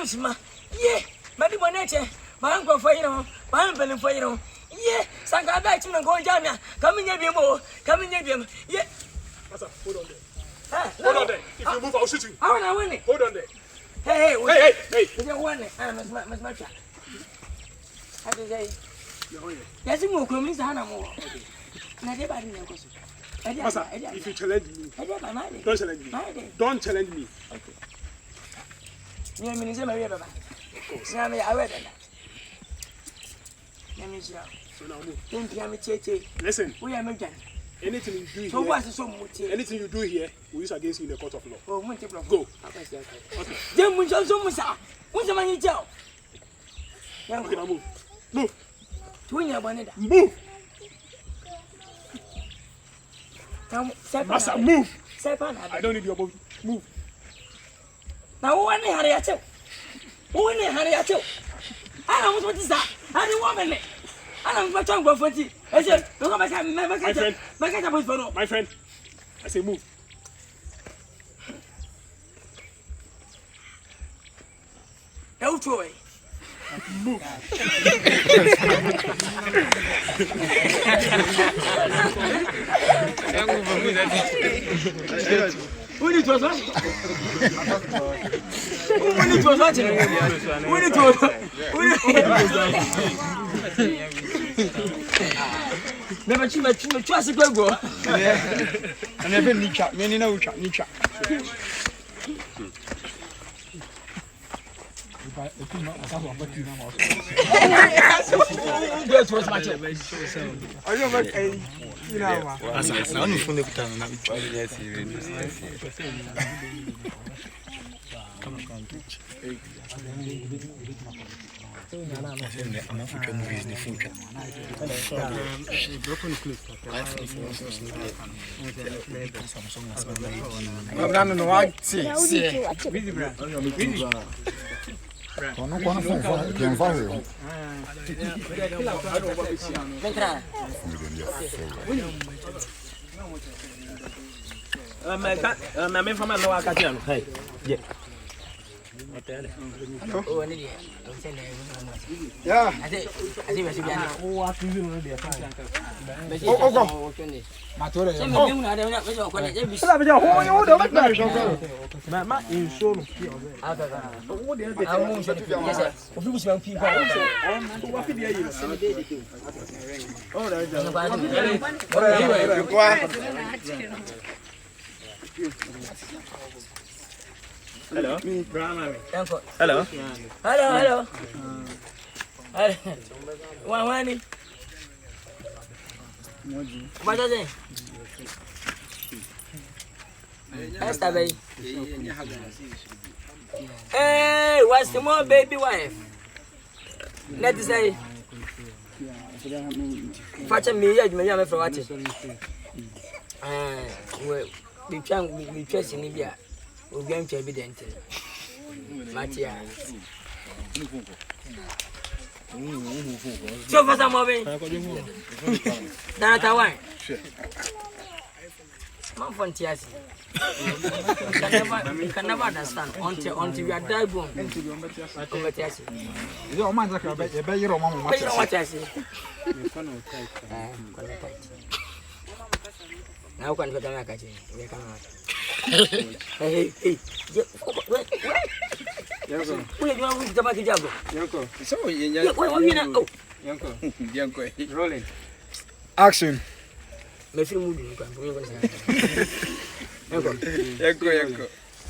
news ma. Ye, madi boneche. Man go for you, man belly for you. Ye, Sanga back to go jamia. Come in your mo, come in your ye. Hold on there. Hold on there. If you move, I'll shoot you. How am I winning? Hold on there. Hey. Hey. You want it? I must match. How do they? Yes, you move, Miss Hannah more. Master, if you challenge me, don't challenge me. Don't challenge me. Okay. You mean, it's a Maria Baba. I read that. So now move. Listen. We are American. Anything you do here. So what's so much? Anything you do here, we use against you in the court of law. Oh, go. Okay. Then we shall so much. What's the money jail? Okay, now move. Move. Move. Master, move. I don't need your move. Move. Now, one day, hurry at you. One day, hurry at you. I don't know what is that. I don't want it. I don't want to go for it. I said, look at my friend. I say, move. No Troy. Move. We need to watch. We need to watch. We need to. Never trust a go. I never need chat. Many know chat. Need chat. I'm African movies in the future. Yeah. I think we should be Hello. Hello. Hello. Wani. What is it? Esther Bay. Hey, what's the more baby wife? Let's say. Father me, you may for what? We trust in Libya. We're going to evident. Matia. So for some of it, that's a wine. Man from Tiasi. You can never understand until you are died born. You don't mind like a better your mom. What I say? Now, can you come back? Hey. Rolling. Action.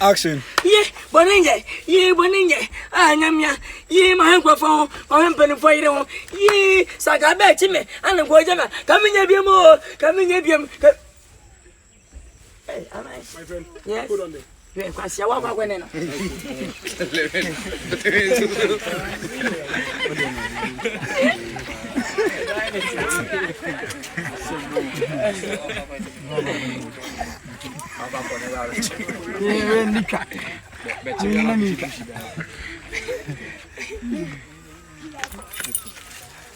Action. Yeah, Boninja. Ah, Namia. Yeah, my microphone. I'm penny for you. Yeah, Saga back to me. And I'm going to come in here more. Come in here. Hey, my friend. Yes. Hold on there. You can see what I'm going to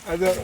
I don't.